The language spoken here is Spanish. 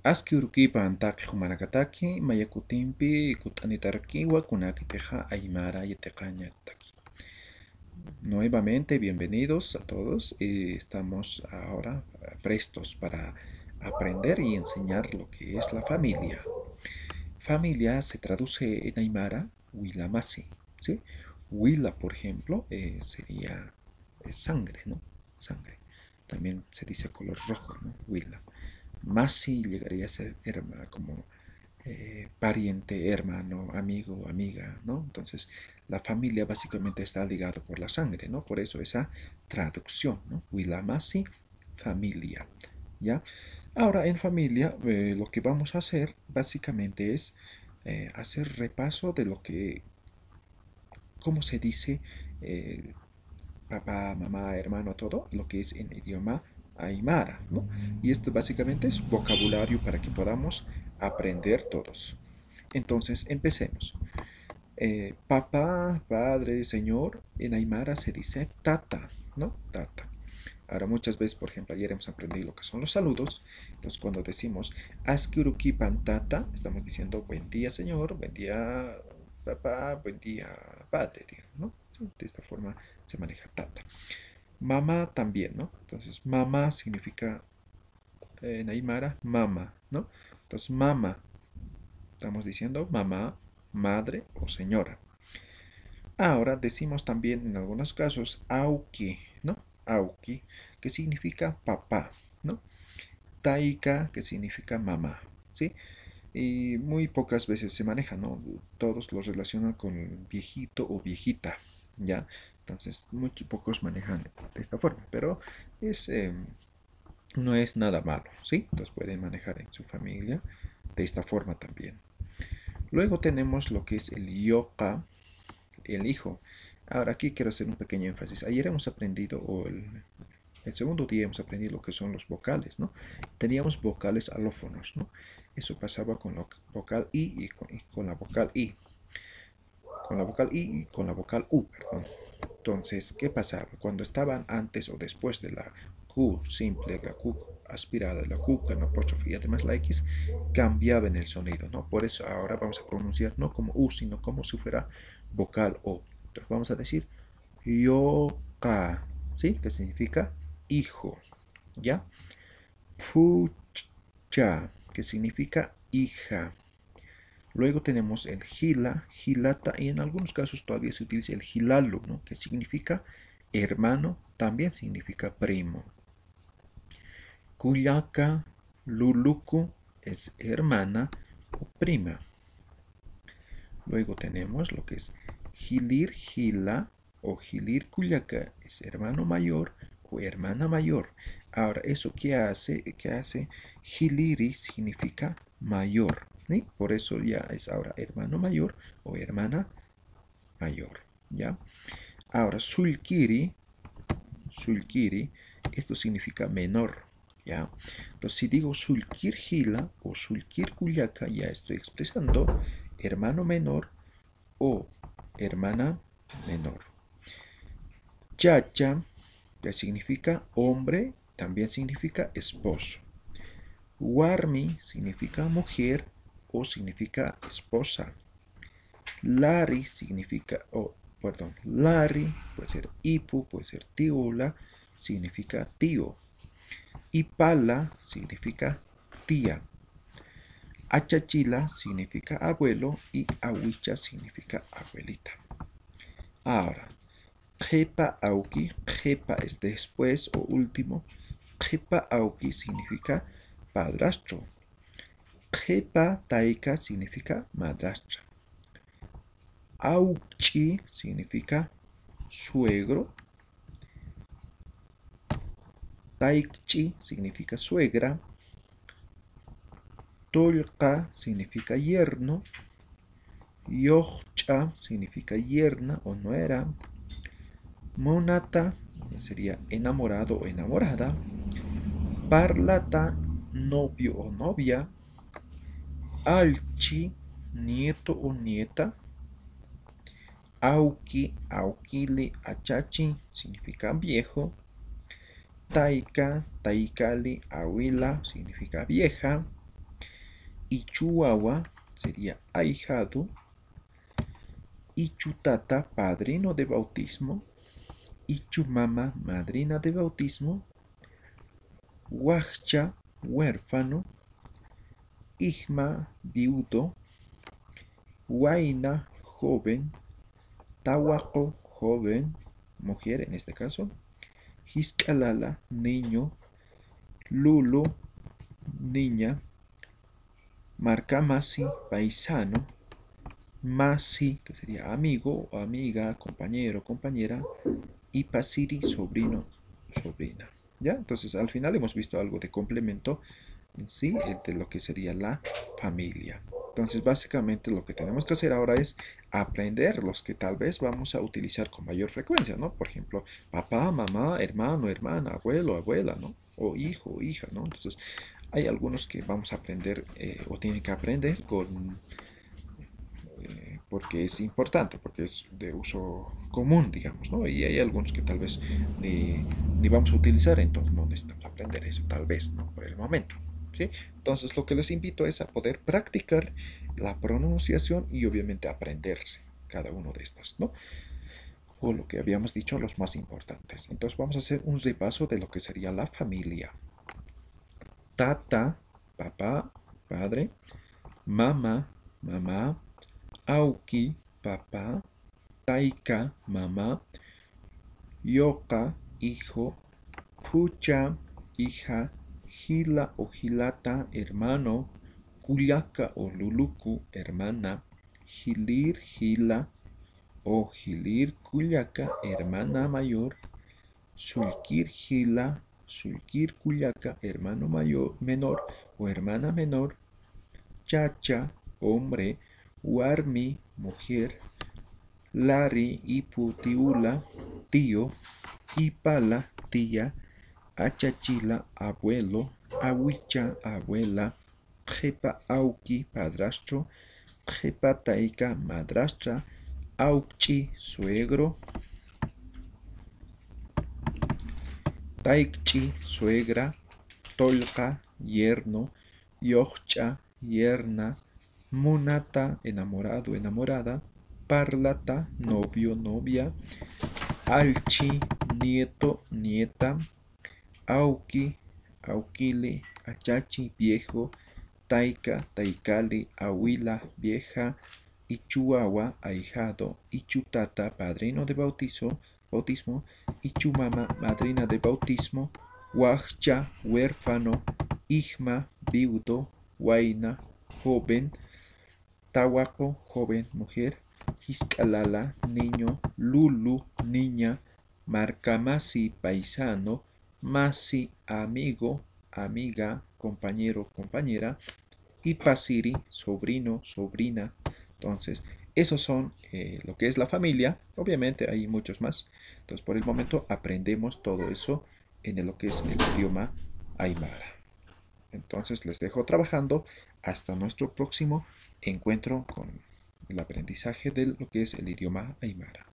Aski urkipan taki humanakataki, mayakutimpi kutanitarkiwa kunakiteja aymara yetecañataki. Nuevamente, bienvenidos a todos. Estamos ahora prestos para aprender y enseñar lo que es la familia. Familia se traduce en aymara huilamasi, ¿sí? Huila, por ejemplo, sería sangre, ¿no? Sangre. También se dice color rojo, ¿no? Huila. Masi llegaría a ser como pariente, hermano, amigo, amiga, ¿no? Entonces, la familia básicamente está ligada por la sangre, ¿no? Por eso esa traducción, ¿no? Huilamasi, familia, ¿ya? Ahora, en familia, lo que vamos a hacer básicamente es hacer repaso de lo que, ¿cómo se dice? Eh, Papá, mamá, hermano, todo, lo que es en idioma aymara, ¿no? Y esto básicamente es vocabulario para que podamos aprender todos. Entonces, empecemos. Papá, padre, señor, en aymara se dice tata, ¿no? Tata. Ahora, muchas veces, por ejemplo, ayer hemos aprendido lo que son los saludos. Entonces, cuando decimos Askiruki pantata, estamos diciendo buen día, señor, buen día, papá, buen día, padre, digamos, ¿no? Sí, de esta forma se maneja tata. Mamá también, ¿no? Entonces, mamá significa en aymara, mama, ¿no? Entonces, mamá, estamos diciendo mamá, madre o señora. Ahora decimos también en algunos casos auki, ¿no? Auki, que significa papá, ¿no? Taika, que significa mamá, ¿sí? Y muy pocas veces se maneja, ¿no? Todos los relacionan con viejito o viejita, ¿ya? Entonces, muy pocos manejan de esta forma, pero es, no es nada malo, ¿sí? Entonces pueden manejar en su familia de esta forma también. Luego tenemos lo que es el yoka, el hijo. Ahora aquí quiero hacer un pequeño énfasis. Ayer hemos aprendido, o el segundo día hemos aprendido lo que son los vocales, ¿no? Teníamos vocales alófonos, ¿no? Eso pasaba con la vocal I y con la vocal I. Con la vocal I y con la vocal U, perdón. Entonces, ¿qué pasaba? Cuando estaban antes o después de la Q simple, la Q aspirada, la Q con apóstrofe y además la X, cambiaba en el sonido, ¿no? Por eso ahora vamos a pronunciar no como U, sino como si fuera vocal O. Entonces vamos a decir yoka, ¿sí? Que significa hijo, ¿ya? Pucha, que significa hija. Luego tenemos el gila, gilata y en algunos casos todavía se utiliza el gilalu, ¿no? Que significa hermano, también significa primo. Cuyaca, luluku es hermana o prima. Luego tenemos lo que es gilir gila o gilir cuyaca es hermano mayor o hermana mayor. Ahora, ¿eso qué hace? ¿Qué hace? Giliri significa mayor, ¿sí? Por eso ya es ahora hermano mayor o hermana mayor, ¿ya? Ahora, sulkiri, sulkiri, esto significa menor, ¿ya? Entonces, si digo sulkir gila o sulkir cuyaca, ya estoy expresando hermano menor o hermana menor. Chacha, que significa hombre, también significa esposo. Warmi significa mujer o significa esposa. Lari significa, perdón, Lari puede ser Ipu, puede ser Tiula, significa tío. Y Pala significa tía. Achachila significa abuelo y Awicha significa abuelita. Ahora, Jepa Auki, Jepa es después o último. Jepa Auki significa padrastro. Jepa Taika significa madrastra. Auchi significa suegro. Taichi significa suegra. Tolka significa yerno. Yocha significa yerna o nuera. Monata sería enamorado o enamorada. Parlata, novio o novia. Alchi, nieto o nieta. Auki, aukili, achachi significa viejo. Taika, taikali, abuela significa vieja. Ichuawa sería ahijado. Ichutata, padrino de bautismo. Ichumama, madrina de bautismo. Huachcha, huérfano. Ijma, viudo. Huayna, joven. Tahuaco, joven, mujer en este caso. Hiscalala, niño. Lulu, niña. Marcamasi, paisano. Masi, que sería amigo o amiga, compañero, compañera. Y pasiri, sobrino, sobrina. ¿Ya? Entonces al final hemos visto algo de complemento en sí, de lo que sería la familia. Entonces básicamente lo que tenemos que hacer ahora es aprender los que tal vez vamos a utilizar con mayor frecuencia, ¿no? Por ejemplo, papá, mamá, hermano, hermana, abuelo, abuela, ¿no? O hijo, hija, ¿no? Entonces hay algunos que vamos a aprender o tienen que aprender con porque es importante, porque es de uso común, digamos, ¿no? Y hay algunos que tal vez ni vamos a utilizar, entonces no necesitamos aprender eso, tal vez, ¿no? Por el momento, ¿sí? Entonces lo que les invito es a poder practicar la pronunciación y obviamente aprenderse cada uno de estos, ¿no? O lo que habíamos dicho, los más importantes. Entonces vamos a hacer un repaso de lo que sería la familia. Tata, papá, padre. Mamá, mamá. Auki, papá. Taika, mamá. Yoka, hijo. Pucha, hija. Gila o gilata, hermano. Kuyaka o luluku, hermana. Gilir, gila o gilir, kuyaka, hermana mayor. Sulkir, gila. Sulkir, kuyaka, hermano mayor, menor o hermana menor. Chacha, hombre. Warmi, mujer. Lari, iputiula, tío. Ipala, tía. Achachila, abuelo. Awicha, abuela. Jepa auki, padrastro. Jepa taika, madrastra. Auchi, suegro. Taikchi, suegra. Tolka, yerno. Yochcha, yerna. Munata, enamorado, enamorada. Parlata, novio, novia. Alchi, nieto, nieta. Auki, auquile, achachi, viejo. Taika, taikali, ahuila, vieja. Ichuawa, ahijado. Ichutata, padrino de bautismo. Ichumama, madrina de bautismo. Huachcha, huérfano. Ijma, viudo. Huayna, joven. Tahuaco, joven, mujer. Hiscalala, niño. Lulu, niña. Marcamasi, paisano. Masi, amigo, amiga, compañero, compañera. Y pasiri, sobrino, sobrina. Entonces, esos son lo que es la familia. Obviamente hay muchos más. Entonces, por el momento aprendemos todo eso en lo que es el idioma aymara. Entonces, les dejo trabajando hasta nuestro próximo encuentro con el aprendizaje de lo que es el idioma aymara.